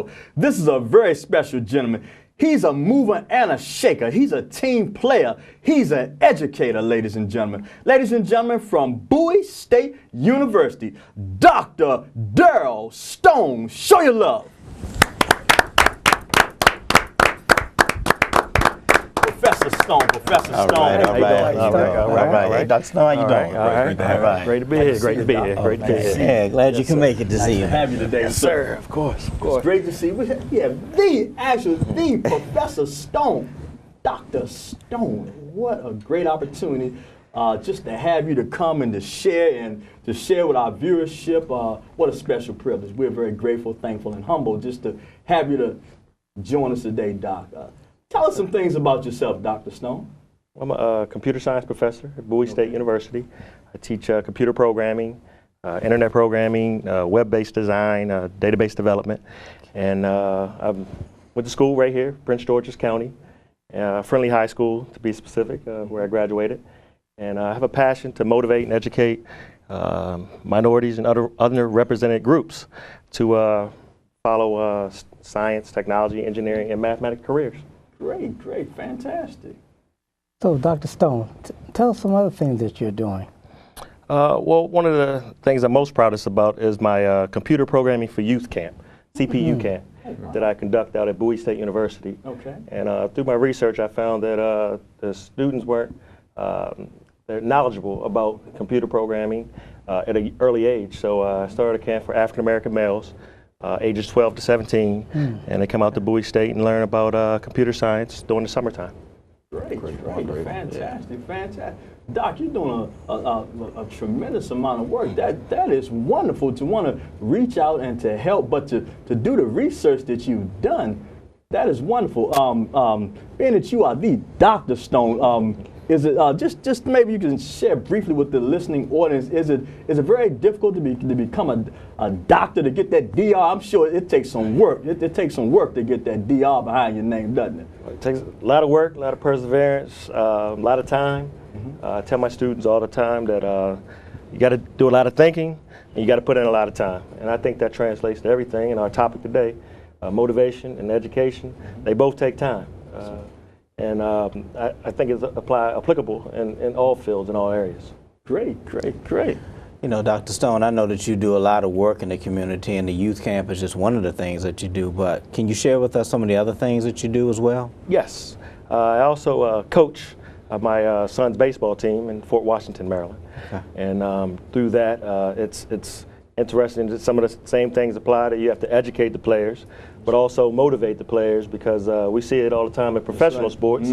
show. This is a very special gentleman. He's a mover and a shaker. He's a team player. He's an educator, ladies and gentlemen. Ladies and gentlemen, from Bowie State University, Dr. Daryl Stone. Show your love. Professor Stone, Professor Stone. All right. Hey, Dr. Stone, how you doing? All right. Great to be here. Great to be here. Great to be here. Yeah, glad you can make it this evening. Have you today, Sir, of course. It's great to see you. We have the Professor Stone, Dr. Stone. What a great opportunity just to have you to come and to share with our viewership. What a special privilege. We're very grateful, thankful, and humble just to have you to join us today, Doc. Tell us some things about yourself, Dr. Stone. I'm a computer science professor at Bowie State University. I teach computer programming, internet programming, web-based design, database development. And I went to school right here, Prince George's County, Friendly High School to be specific, where I graduated. And I have a passion to motivate and educate minorities and other underrepresented groups to follow science, technology, engineering, and mathematics careers. Great, fantastic. So, Dr. Stone, tell us some other things that you're doing. Well, one of the things I'm most proudest about is my Computer Programming for Youth Camp, CPU camp, that I conduct out at Bowie State University. Okay. And through my research, I found that the students weren't they're knowledgeable about computer programming at an early age. So I started a camp for African American males, ages 12 to 17, and they come out to Bowie State and learn about computer science during the summertime. Great, fantastic. Doc, you're doing a tremendous amount of work. That is wonderful to want to reach out and to help, but to do the research that you've done, that is wonderful. Being that you are the Dr. Stone, is it just maybe you can share briefly with the listening audience? Is it very difficult to become a doctor, to get that DR? I'm sure it takes some work. It takes some work to get that DR behind your name, doesn't it? It takes a lot of work, a lot of perseverance, a lot of time. I tell my students all the time that you got to do a lot of thinking and you got to put in a lot of time. And I think that translates to everything in our topic today. Motivation and education, they both take time. And I think it's applicable in all fields, in all areas. Great. You know, Dr. Stone, I know that you do a lot of work in the community, and the youth camp is just one of the things that you do, but can you share with us some of the other things that you do as well? Yes. I also coach my son's baseball team in Fort Washington, Maryland. Okay. And through that, it's interesting that some of the same things apply, that you have to educate the players, but also motivate the players, because we see it all the time in professional sports,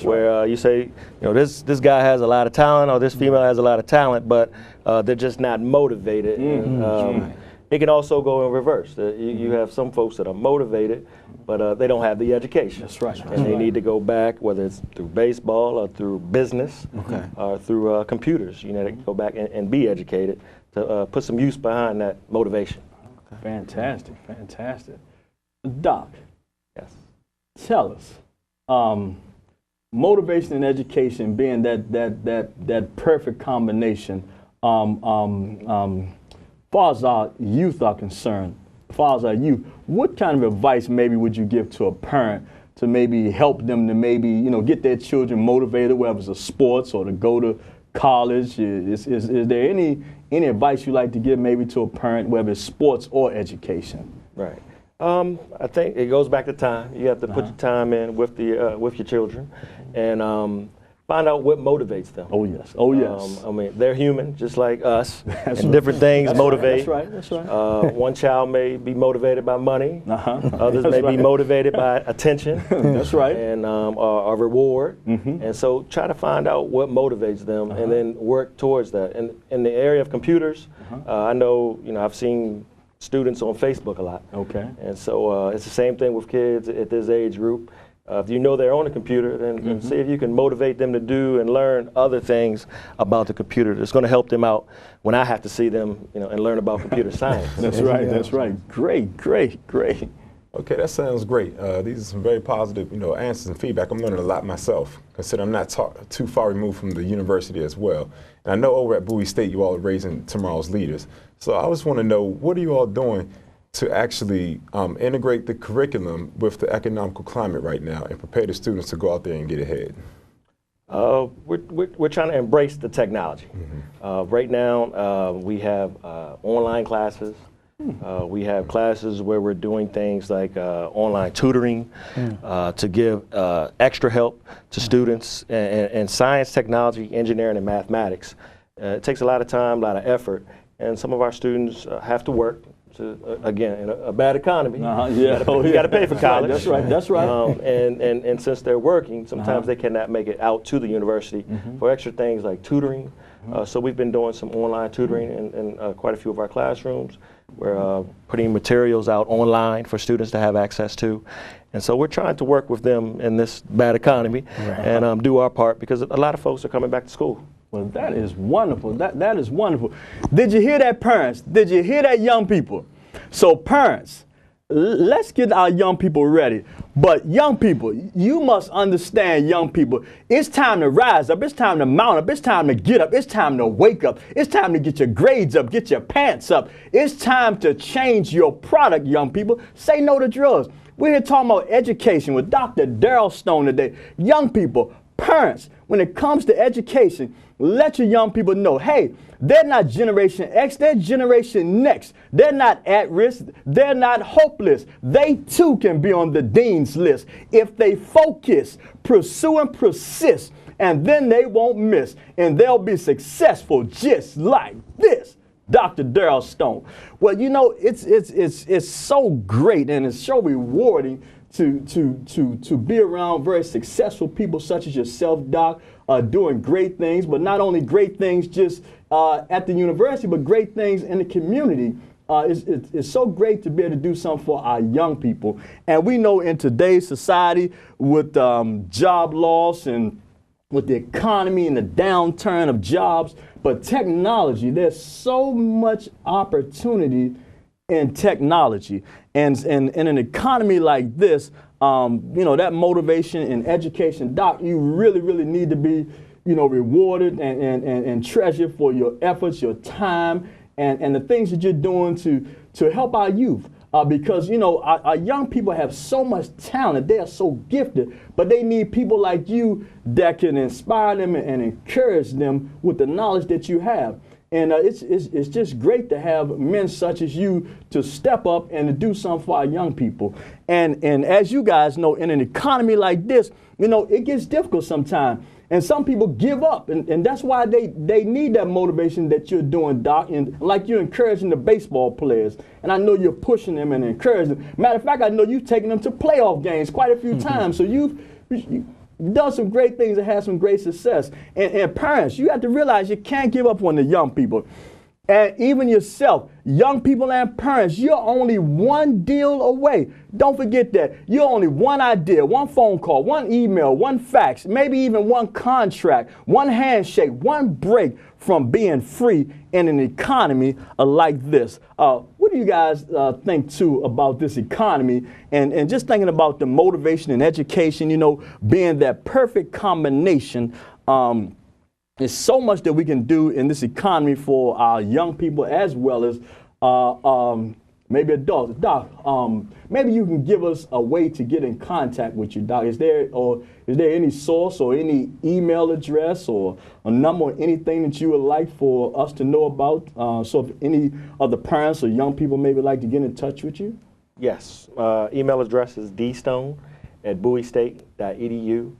where you say, you know, this guy has a lot of talent, or this female has a lot of talent, but they're just not motivated. It can also go in reverse. You have some folks that are motivated, but they don't have the education. That's right. And they need to go back, whether it's through baseball or through business, or through computers. You know, they go back and be educated to put some use behind that motivation. Fantastic. Doc, yes. Tell us, motivation and education being that perfect combination, far as our youth are concerned, what kind of advice maybe would you give to a parent to maybe help them to maybe, you know, get their children motivated, whether it's a sports or to go to college? Is there any advice you like to give maybe to a parent, whether it's sports or education? Right. I think it goes back to time. You have to put your time in with your children, and find out what motivates them. Oh yes. I mean, they're human, just like us, and different things motivate. That's right. One child may be motivated by money. Others may be motivated by attention. That's right. And a reward. And so try to find out what motivates them, and then work towards that. And in the area of computers, I know, I've seen students on Facebook a lot. Okay. And so it's the same thing with kids at this age group. If you know they're on a computer, then see if you can motivate them to do and learn other things about the computer that's going to help them out when I have to see them, and learn about computer science. That's right. That's right. Great. Okay, that sounds great. These are some very positive, answers and feedback. I'm learning a lot myself, considering I'm not too far removed from the university as well. And I know over at Bowie State, you all are raising tomorrow's leaders. So I just want to know, what are you all doing to actually integrate the curriculum with the economical climate right now and prepare the students to go out there and get ahead? We're trying to embrace the technology. Right now, we have online classes. We have classes where we're doing things like online tutoring to give extra help to students in science, technology, engineering, and mathematics. It takes a lot of time, a lot of effort, and some of our students have to work. Again, in a bad economy, you got to pay for college. That's right. That's right. And since they're working, sometimes they cannot make it out to the university for extra things like tutoring. So we've been doing some online tutoring in quite a few of our classrooms. We're putting materials out online for students to have access to. And so we're trying to work with them in this bad economy and do our part, because a lot of folks are coming back to school. Well, that is wonderful. That is wonderful. Did you hear that, parents? Did you hear that, young people? So parents, let's get our young people ready. But young people, you must understand, young people, it's time to rise up. It's time to mount up. It's time to get up. It's time to wake up. It's time to get your grades up, get your pants up. It's time to change your product, young people. Say no to drugs. We're here talking about education with Dr. Daryl Stone today. Young people, parents, when it comes to education, let your young people know, hey, they're not Generation X, they're Generation Next. They're not at risk, they're not hopeless. They too can be on the dean's list if they focus, pursue, and persist, and then they won't miss, and they'll be successful just like this. Dr. Daryl Stone. Well, you know, it's so great and it's so rewarding to be around very successful people such as yourself, Doc, doing great things, but not only great things just at the university, but great things in the community. It's so great to be able to do something for our young people. And we know in today's society with job loss and with the economy and the downturn of jobs, but technology, there's so much opportunity in technology. And in an economy like this, you know, that motivation and education, Doc, you really, really need to be, you know, rewarded and treasured for your efforts, your time, and the things that you're doing to help our youth. Because, you know, our young people have so much talent. They are so gifted, but they need people like you that can inspire them and encourage them with the knowledge that you have. And it's just great to have men such as you to step up and to do something for our young people. And as you guys know, in an economy like this, you know, it gets difficult sometimes. And some people give up, and that's why they need that motivation that you're doing, Doc, and like you're encouraging the baseball players. And I know you're pushing them and encouraging them. Matter of fact, I know you've taken them to playoff games quite a few times. So you've done some great things and had some great success. And parents, you have to realize you can't give up on the young people. And even yourself, young people and parents, you're only one deal away. Don't forget that. You're only one idea, one phone call, one email, one fax, maybe even one contract, one handshake, one break from being free in an economy like this. What do you guys think, too, about this economy and just thinking about the motivation and education, you know, being that perfect combination? There's so much that we can do in this economy for our young people as well as maybe adults. Doc, maybe you can give us a way to get in contact with you, Doc. Is there any source or any email address or a number or anything that you would like for us to know about? So if any of the parents or young people maybe like to get in touch with you? Yes. Email address is dstone@bowiestate.edu.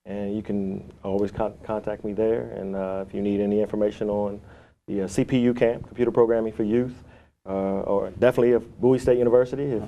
And you can always contact me there. And if you need any information on the CPU camp, Computer Programming for Youth, or definitely of Bowie State University, if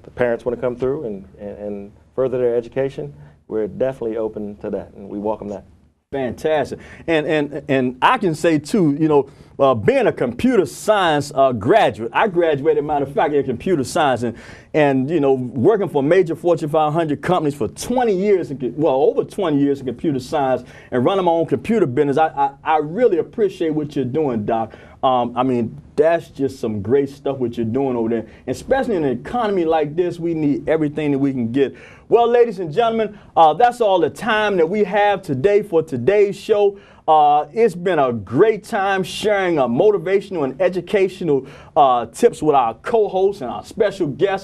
the parents want to come through and further their education, we're definitely open to that, and we welcome that. Fantastic. And I can say, too, you know, being a computer science graduate, I graduated, matter of fact, in computer science, and you know, working for major Fortune 500 companies for 20 years, over 20 years in computer science, and running my own computer business. I really appreciate what you're doing, Doc. I mean, that's just some great stuff what you're doing over there. And especially in an economy like this, we need everything that we can get. Well, ladies and gentlemen, that's all the time that we have today for today's show. It's been a great time sharing motivational and educational tips with our co-hosts and our special guests.